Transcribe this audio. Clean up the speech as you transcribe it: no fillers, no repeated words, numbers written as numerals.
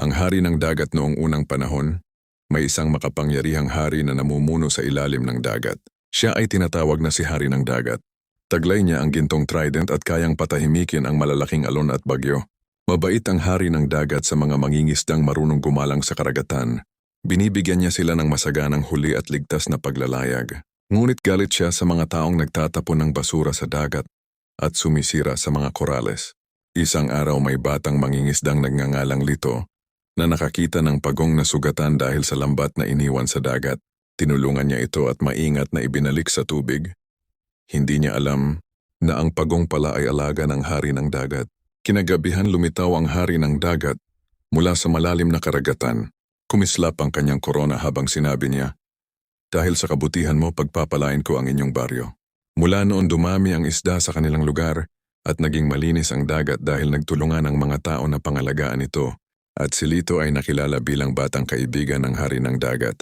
Ang hari ng dagat noong unang panahon, may isang makapangyarihang hari na namumuno sa ilalim ng dagat. Siya ay tinatawag na si Hari ng Dagat. Taglay niya ang gintong trident at kayang patahimikin ang malalaking alon at bagyo. Mabait ang hari ng dagat sa mga mangingisdang marunong gumalang sa karagatan. Binibigyan niya sila ng masaganang huli at ligtas na paglalayag. Ngunit galit siya sa mga taong nagtatapon ng basura sa dagat at sumisira sa mga korales. Isang araw may batang mangingisdang nagngangalang Lito na nakakita ng pagong na sugatan dahil sa lambat na iniwan sa dagat. Tinulungan niya ito at maingat na ibinalik sa tubig. Hindi niya alam na ang pagong pala ay alaga ng hari ng dagat. Kinagabihan lumitaw ang hari ng dagat mula sa malalim na karagatan. Kumislap ang kanyang korona habang sinabi niya, "Dahil sa kabutihan mo, pagpapalain ko ang inyong baryo." Mula noon dumami ang isda sa kanilang lugar at naging malinis ang dagat dahil nagtulungan ang mga tao na pangalagaan ito. At si Lito ay nakilala bilang batang kaibigan ng hari ng dagat.